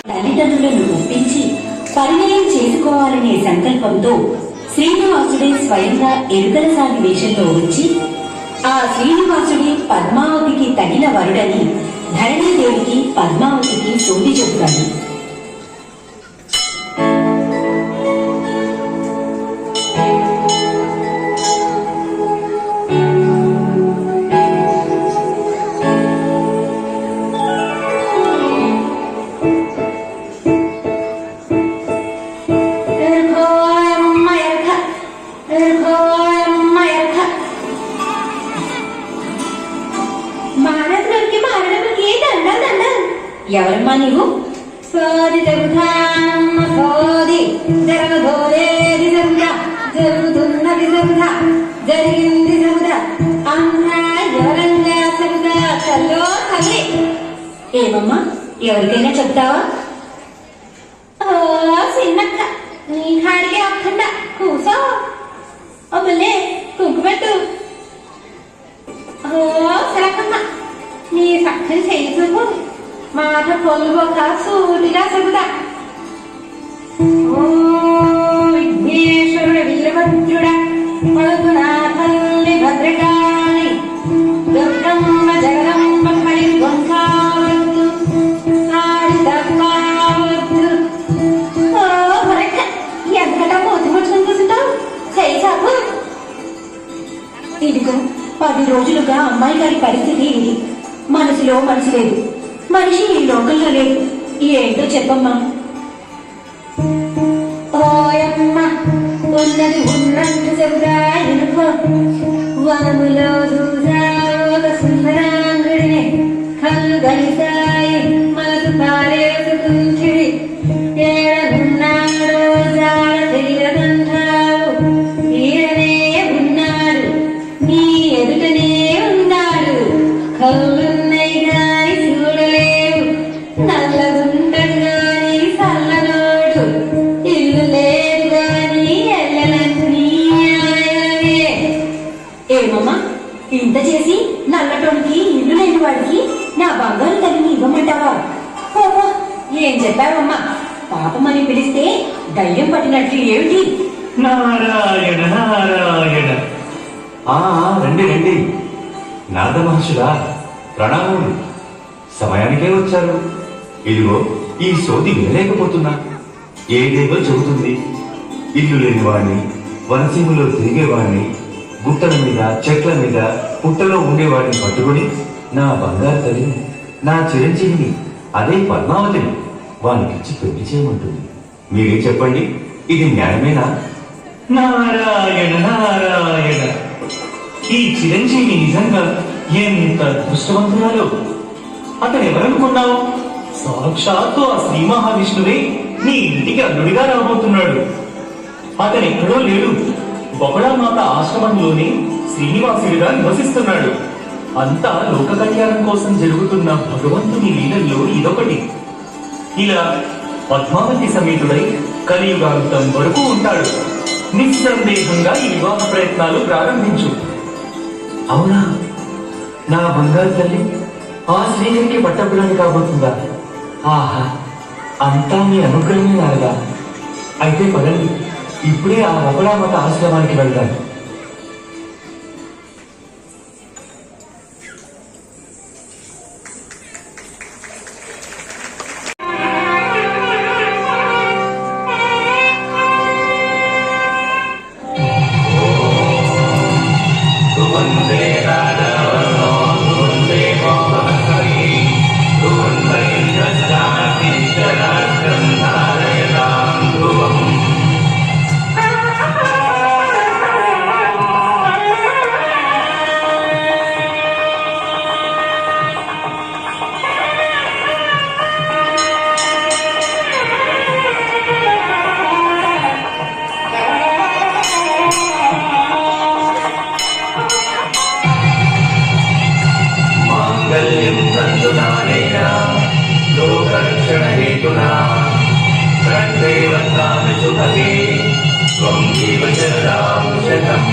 తల్లిదండ్రులను ఒప్పించి పరిణయం చేసుకోవాలనే సంకల్పంతో శ్రీనివాసుడే స్వయంగా ఎరుకల సాగి వేషంలో వచ్చి ఆ శ్రీనివాసుడే పద్మావతికి తగిన వరుడని ధరణీదేవికి పద్మావతికి సోది చెబుతాడు. ఎవరమ్మా నీవు? సోది చెబుతానమ్మ సోది జరగబోయేది చెబుతా, జరుగుతున్నది చెబుతా, జరిగింది చెబుతా, అన్నా ఎవరంగా చెబుతా తల్లో తల్లి. ఏమమ్మా ఎవరికైనా చెప్తావా? ఓ చిన్నక్క నీ కాడికి అక్కడా కూసో. అమ్మలే కుంకుమెట్టు. ఓ సరకమ్మ నీ చక్కని చెయ్యి చూపు, మాట పొల్లుబోక సూటిగా చెబుతా. ఓ విఘ్నేశ్వరుడు వీరభద్రుడా, పలుకునా తల్లి భద్రకాళి, దుర్గమ్మ జగదమ్మ కలి వంకావద్దు, ఆడి తప్పావద్దు. ఓ భరక ఎంతటా మూతి ముచ్చుకుని కూర్చుంటావు, చెయ్యి చాపు. ఇదిగో 10 రోజులుగా అమ్మాయి గారి పరిస్థితి ఇది. మనసులో మనసు లేదు, మనిషి ఈ లోకంలో లేదు. ఏంటో చెప్పమ్మా. ఓయమ్మ ఉన్నది ఉన్నట్టు చెబుతా ఇనుకో. వనములో చూసా ఒక సుందరాంగుడిని, కళ్ళు గలిసాయి మనసు పారేసుకుంచిడి. ఏడగున్నాడో జాడ తెలియదంటావు, ఈడనే ఉన్నాడు నీ ఎదుటనే ఉన్నాడు. కళ్ళున్నాయి గాని చూడలేవు, నల్లగుంటడు గాని చల్లనోడు, ఇల్లు లేదు గాని ఎల్లలన్నీ ఆయనవే. ఏమమ్మా ఇంత చేసి నల్లటోనికి ఇల్లు లేని వాడికి నా బంగారు తల్లిని ఇవ్వమంటావా? ఓహో ఏం చెప్పావమ్మా? పాపమని పిలిస్తే దయ్యం పట్టినట్లు ఏమిటి? నారాయణ నారాయణ. రండి రండి. నారద మహర్షులా ప్రణామములు. సమయానికే వచ్చారు. ఇదిగో ఈ సోది వినలేకపోతున్నా. ఏదేదో చెబుతుంది. ఇల్లు లేని వాణ్ణి, వనసీమలో తిరిగేవాణ్ణి, గుట్టల మీద చెట్ల మీద పుట్టలో ఉండేవాడిని పట్టుకుని నా బంగారు తల్లిని, నా చిరంజీవిని, అదే పద్మావతిని వానికిచ్చి పెళ్లి చేయమంటుంది. మీరే చెప్పండి, ఇది న్యాయమేనా? నారాయణ నారాయణ. ఈ చిరంజీవి నిజంగా ఎంత దృష్టవంతురాలో. అతను ఎవరనుకున్నావు? సాక్షాత్తు ఆ శ్రీ మహావిష్ణువే నీ ఇంటికి అల్లుడిగా రాబోతున్నాడు. అతను ఎక్కడో లేడు, బొగళామాత ఆశ్రమంలోనే శ్రీనివాసుడిగా నివసిస్తున్నాడు. అంతా లోక కళ్యాణం కోసం జరుగుతున్న భగవంతుని లీలల్లో ఇదొకటి. ఇలా పద్మావతి సమేతుడై కలియుగాంతం వరకు ఉంటాడు. నిస్సందేహంగా ఈ వివాహ ప్రయత్నాలు ప్రారంభించు. అవునా? నా బంగారు తల్లి ఆ శ్రీహరికి పట్టపురాణి కాబోతుందా? ఆహా, అంతా మీ అనుగ్రహమే నారదా. అయితే పదండి, ఇప్పుడే ఆ బొగళామాత ఆశ్రమానికి వెళ్దాం. लोकरक्षणहेतुना प्रत्येवत्तामि सुभगे त्वं जीवशरदां शतम्।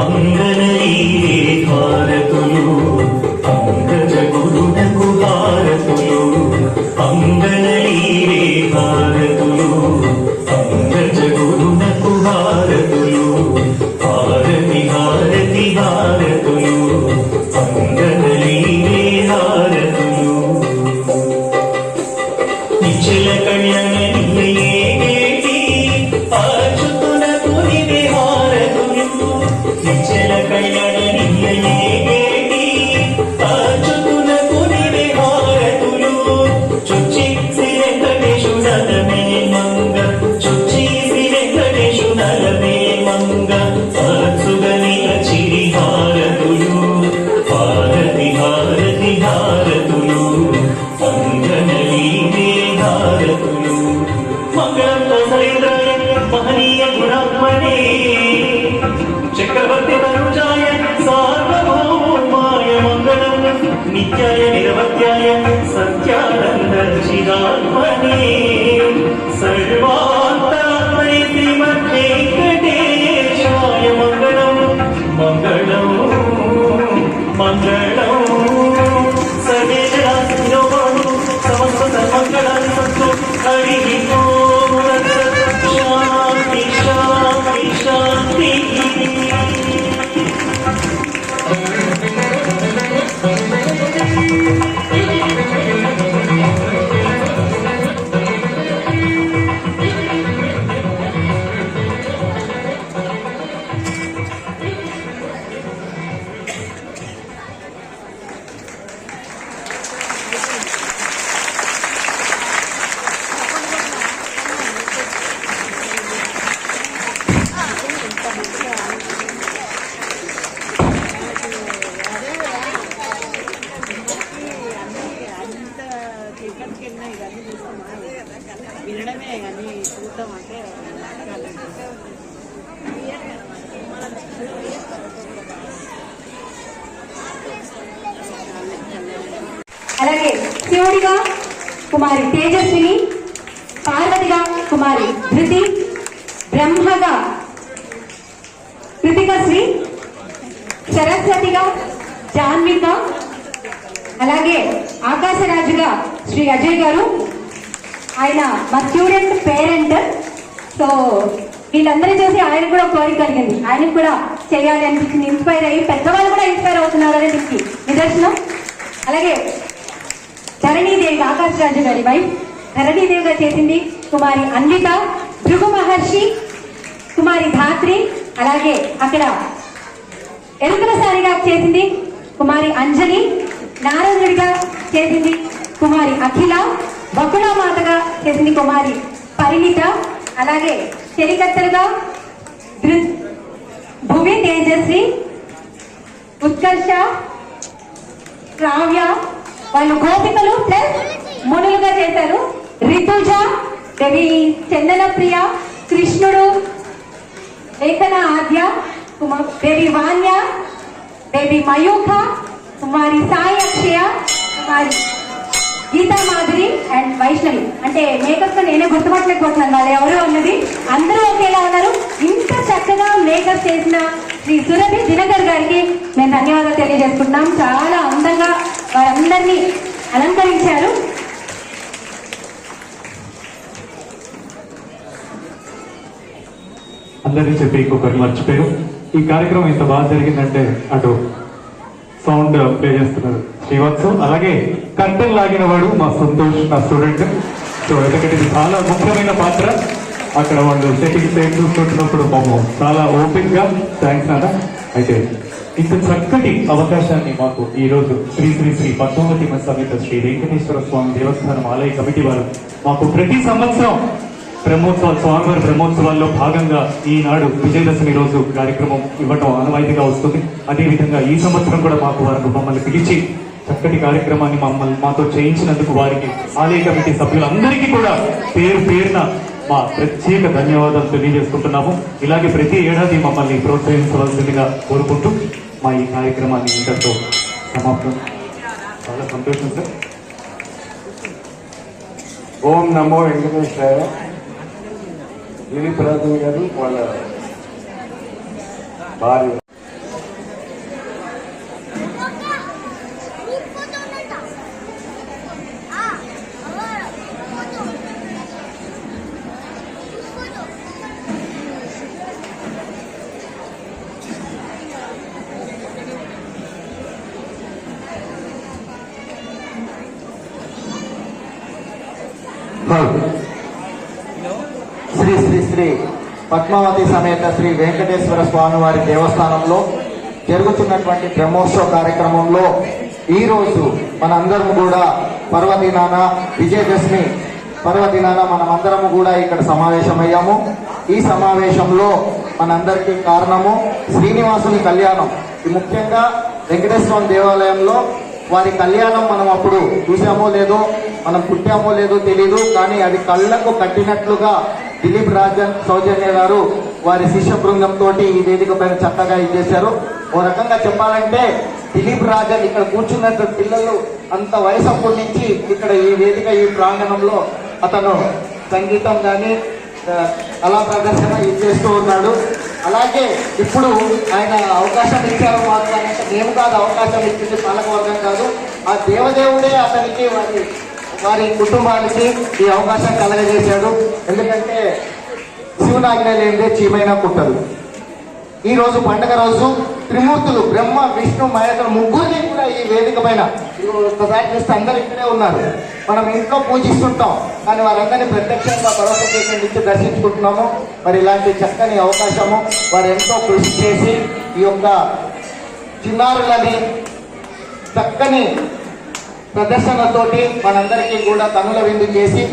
అంగనలీరే హారతులు అంగజ గురునకు హారతులు అంగనలీరే హారతులు అంగజ గురునకు హారతులు హారతి హారతి హారతులు అంగనలీరే హారతులు నిశ్చల కళ్యాణ నిలయేటి ఆచుతునకు నివే హారతులు నిశ్చల కళ్యాణ నిలయేటి ఆచుతునకు నివే హారతులు చుచ్చి శ్రీ వెంకటేశు నలమే మంగ చుచ్చి శ్రీ వెంకటేశు నలమే మంగ ఆచుగని చిరి హారతులు హారతి హారతి హారతులు అంగనలీరే హారతులు మంగళం సరేంద్రాయ మహనీయ గుణాత్మనే చక్రవర్తి తనుజాయ సార్వభౌమాయ మంగళం నిత్యాయ నిరవధ్యాయ సత్యానంద చిదాత్మనే సర్వాంతరాత్మనే శ్రీమద్వేంకటేశాయ మంగళం మంగళం మంగళం సర్వే జనా సుఖినో భవంతు సమస్త సన్మంగళాని సంతు హరి ఓం తత్సత్ శాంతి శాంతి శాంతి వినడమే కానీ చూద్దాం అంటే అలాగే శివుడిగా కుమారి తేజస్విని, పార్వతిగా కుమారి ధృతి, బ్రహ్మగా కృతికశ్రీ, సరస్వతిగా జాన్విక, అలాగే ఆకాశరాజుగా శ్రీ అజయ్ గారు. ఆయన మా స్టూడెంట్ పేరెంట్. సో వీళ్ళందరూ చూసి ఆయన కూడా కోరిక కలిగింది, ఆయనకు కూడా చేయాలి అనిపించింది. ఇన్స్పైర్ అయ్యి పెద్దవాళ్ళు కూడా ఇన్స్పైర్ అవుతున్నారు అనే దీనికి నిదర్శనం. అలాగే ధరణీదేవి, ఆకాశరాజు గారి వైఫ్ ధరణీదేవిగా చేసింది కుమారి అన్విత, భృగు మహర్షి కుమారి ధాత్రి, అలాగే అక్కడ ఎరుకల సారిగా చేసింది కుమారి అంజలి, నారదుడిగా చేసింది కుమారి అఖిల, బకుళామాతగా చేసింది కుమారి పరిణిత, అలాగే చెలికత్తలుగా భువి తేజస్వి, ఉత్కర్ష, శ్రావ్య, వాళ్ళు గోపికలు ప్లస్ మునులుగా చేశారు. రితుజ, దేవి చందన ప్రియ, కృష్ణుడు, లేఖన ఆద్య, దేవి వాణ్య, దేవి మయూఖ, కుమారి సాయి అక్షయ, కుమారి గీతా మాధురి అండ్ వైష్ణవి. అంటే మేకప్ తో నేనే గుర్తుపట్టలేకపోతున్నాను వాళ్ళు ఎవరు అన్నది. అందరూ ఒకేలా ఉన్నారు. ఇంత చక్కగా మేకప్ చేసిన శ్రీ సురభి దినకర్ గారికి మేము ధన్యవాదాలు తెలియజేసుకుంటున్నాం. చాలా అందంగా వారందరినీ అలంకరించారు. అందరినీ చెప్పి ఇంకొకరు మర్చిపోయారు. ఈ కార్యక్రమం ఇంత బాగా జరిగిందంటే అటు సౌండ్ ప్లే చేస్తున్నారు శ్రీవత్సు, అలాగే కంటెన్ లాగిన వాడు మా సంతోష్, నా స్టూడెంట్. సో ఎందుకంటే ఇది చాలా ముఖ్యమైన పాత్ర. అక్కడ వాళ్ళు సెట్టింగ్ సైడ్ చూసుకుంటున్నప్పుడు పాపం చాలా ఓపెన్ గా థ్యాంక్స్ నాన్న. అయితే ఇంత చక్కటి అవకాశాన్ని మాకు ఈ రోజు శ్రీ శ్రీ శ్రీ పద్మావతి సమేత శ్రీ వెంకటేశ్వర స్వామి దేవస్థానం ఆలయ కమిటీ వారు మాకు ప్రతి సంవత్సరం బ్రహ్మోత్సవాలు, స్వామివారి బ్రహ్మోత్సవాల్లో భాగంగా ఈనాడు విజయదశమి రోజు కార్యక్రమం ఇవ్వటం ఆనవాయితీగా వస్తుంది. అదేవిధంగా ఈ సంవత్సరం కూడా వారు మమ్మల్ని పిలిచి చక్కటి కార్యక్రమాన్ని మాతో చేయించినందుకు వారికి ఆలయ కమిటీ సభ్యులందరికీ కూడా పేరు పేరున మా ప్రత్యేక ధన్యవాదాలు తెలియజేసుకుంటున్నాము. ఇలాగే ప్రతి ఏడాది మమ్మల్ని ప్రోత్సహించవలసిందిగా కోరుకుంటూ మా ఈ కార్యక్రమాన్ని ఇంతటితో సమాప్తం. చాలా సంతోషం సార్. ఓం నమో వెంకటేశాయ. గిరిప్రాజు గారు వాళ్ళ భార్య మనోడు శ్రీ శ్రీ శ్రీ పద్మావతి సమేత శ్రీ వెంకటేశ్వర స్వామి వారి దేవస్థానంలో జరుగుతున్నటువంటి బ్రహ్మోత్సవ కార్యక్రమంలో ఈరోజు మనందరం కూడా పర్వదినాన విజయదశమి పర్వదినాన మనమందరము కూడా ఇక్కడ సమావేశమయ్యాము. ఈ సమావేశంలో మనందరికీ కారణము శ్రీనివాసుని కళ్యాణం. ఇది ముఖ్యంగా వెంకటేశ్వర దేవాలయంలో వారి కళ్యాణం మనం అప్పుడు చూసామో లేదో, మనం పుట్టామో లేదో తెలీదు, కానీ అది కళ్ళకు కట్టినట్లుగా దిలీప్ రాజన్ సౌజన్య గారు వారి శిష్య బృందంతో ఈ వేదిక పైన చక్కగా ఇచ్చేశారు. ఓ రకంగా చెప్పాలంటే దిలీప్ రాజన్ ఇక్కడ కూర్చున్నట్టు పిల్లలు అంత వయసు అప్పటి నుంచి ఇక్కడ ఈ వేదిక ఈ ప్రాంగణంలో అతను సంగీతం కానీ కళా ప్రదర్శన ఇచ్చేస్తూ ఉన్నాడు. అలాగే ఇప్పుడు ఆయన అవకాశం ఇచ్చారు మాత్రమే, మేము కాదు అవకాశం ఇచ్చింది, పాలకవర్గం కాదు, ఆ దేవదేవుడే అతనికి వారి కుటుంబానికి ఈ అవకాశం కలగజేశాడు. ఎందుకంటే శివునాజ్ఞ లేనిదే చీమైనా కుట్టదు. ఈ రోజు పండుగ రోజు త్రిమూర్తులు బ్రహ్మ విష్ణు మహేశ్వర ముగ్గురిని కూడా ఈ వేదిక పైన ఒకసారి చూస్తే అందరు ఇక్కడే ఉన్నారు. మనం ఇంట్లో పూజిస్తుంటాం, కానీ వారందరినీ ప్రత్యక్షంగా పరోక్షం నుంచి దర్శించుకుంటున్నాము. మరి ఇలాంటి చక్కని అవకాశము వారు ఎంతో కృషి చేసి ఈ యొక్క చిన్నారులని చక్కని ప్రదర్శనతోటి మనందరికీ కూడా కనుల విందు చేసి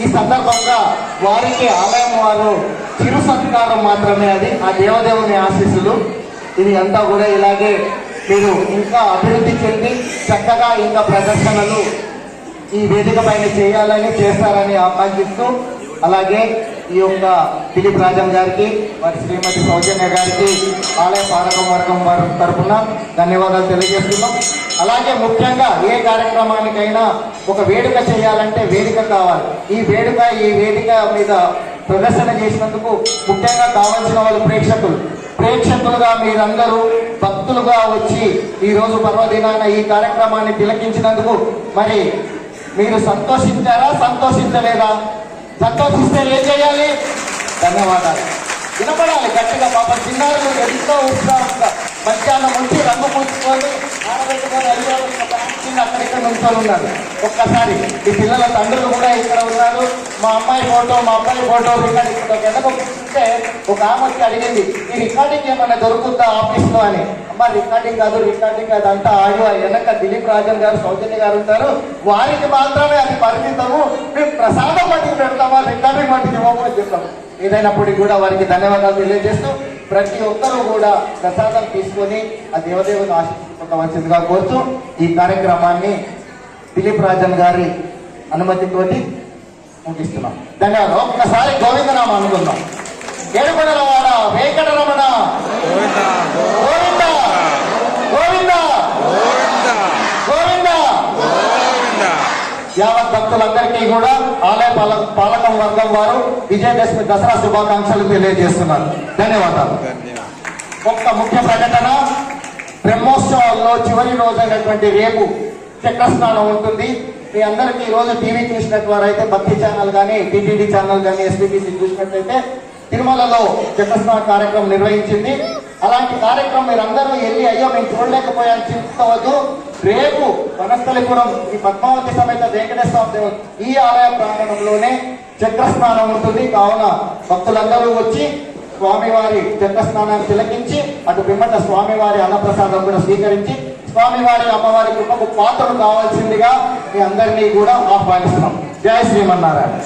ఈ సందర్భంగా వారికి ఆలయం వారు చిరు సత్కారం మాత్రమే, అది ఆ దేవదేవుని ఆశీస్సులు. ఇది అంతా కూడా ఇలాగే మీరు ఇంకా అభివృద్ధి చెంది చక్కగా ఇంకా ప్రదర్శనలు ఈ వేదిక పైన చేయాలని చేస్తారని ఆకాంక్షిస్తూ, అలాగే ఈ యొక్క దిలీప్ రాజన్ గారికి వారి శ్రీమతి సౌజన్య గారికి ఆలయ పాలక వర్గం వారి తరఫున ధన్యవాదాలు తెలియజేస్తున్నాం. అలాగే ముఖ్యంగా ఏ కార్యక్రమానికైనా ఒక వేడుక చేయాలంటే వేదిక కావాలి. ఈ వేదిక మీద ప్రదర్శన చేసినందుకు ముఖ్యంగా కావాల్సిన వాళ్ళు ప్రేక్షకులుగా మీరందరూ భక్తులుగా వచ్చి ఈ రోజు పర్వదినాన ఈ కార్యక్రమాన్ని తిలకించినందుకు మరి మీరు సంతోషించారా, సంతోషించలేదా? సంతోషిస్తే ఏం చేయాలి? ధన్యవాదాలు వినపడాలి గట్టిగా. పాప చిన్నారులు ఎంతో ఉత్సాహంగా మధ్యాహ్నం నుంచి రంగు పూసుకొని ఆడబెట్టుకొని కింద అక్కడిక్కడ నుంచొని ఉన్నారు. ఒక్కసారి ఈ పిల్లల తండ్రులు కూడా ఇక్కడ ఉన్నారు. మా అమ్మాయి ఫోటో మా అబ్బాయి ఫోటో రికార్డింగ్ వెనక కూర్చుంటే ఒక ఆమెకి అడిగింది, ఈ రికార్డింగ్ ఏమైనా దొరుకుతుందా ఆఫీస్లో అని. అమ్మ రికార్డింగ్ కాదు, అదంతా ఆడియో. వెనక దిలీప్ రాజన్ గారు సౌజన్య గారు ఉంటారు, వారికి మాత్రమే అది పరిమితము. మేము ప్రసాదం మట్టికి పెడతామా, రికార్డింగ్ మట్టికి ఇవ్వమని చెప్తాము. ఏదైనప్పటికీ కూడా వారికి ధన్యవాదాలు తెలియజేస్తూ ప్రతి ఒక్కరూ కూడా ప్రసాదం తీసుకొని ఆ దేవదేవుని ఆశించుకోవలసిందిగా కోరుతూ ఈ కార్యక్రమాన్ని దిలీప్ రాజన్ గారి అనుమతితోటి ముగిస్తున్నాం. ధన్యవాదాలు. ఒక్కసారి గోవిందనామం అనుకుందాం. ఏడుకొండలవాడ వెంకటరమణ గోవింద గోవింద గోవింద. యావత్ భక్తులందరికీ కూడా ఆలయ పాలకం వర్గం వారు విజయదశమి దసరా శుభాకాంక్షలు తెలియజేస్తున్నారు. ధన్యవాదాలు. ఒక్క ముఖ్య ప్రకటన, బ్రహ్మోత్సవాల్లో చివరి రోజైనటువంటి రేపు చక్రస్నానం ఉంటుంది. మీ అందరికీ ఈ రోజు టీవీ చూసినట్టు వారైతే భక్తి ఛానల్ కానీ టీటీడీ ఛానల్ కానీ ఎస్పీబీసీ చూసినట్లయితే తిరుమలలో చక్రస్నాన కార్యక్రమం నిర్వహించింది. అలాంటి కార్యక్రమం మీరందరూ వెళ్ళి అయ్యో మేము చూడలేకపోయాను చింతవద్దు. రేపు వనస్థలిపురం ఈ పద్మావతి సమేత వెంకటేశ్వర దేవ ఈ ఆలయ ప్రాంగణంలోనే చక్రస్నానం ఉంటుంది. కావున భక్తులందరూ వచ్చి స్వామివారి చక్రస్నానాన్ని తిలకించి అటు పిమ్మట స్వామివారి అన్నప్రసాదం కూడా స్వీకరించి స్వామివారి అమ్మవారి కృపకు పాత్రలు కావాల్సిందిగా మీ అందరినీ కూడా ఆహ్వానిస్తున్నాం. జై శ్రీమన్నారాయణ.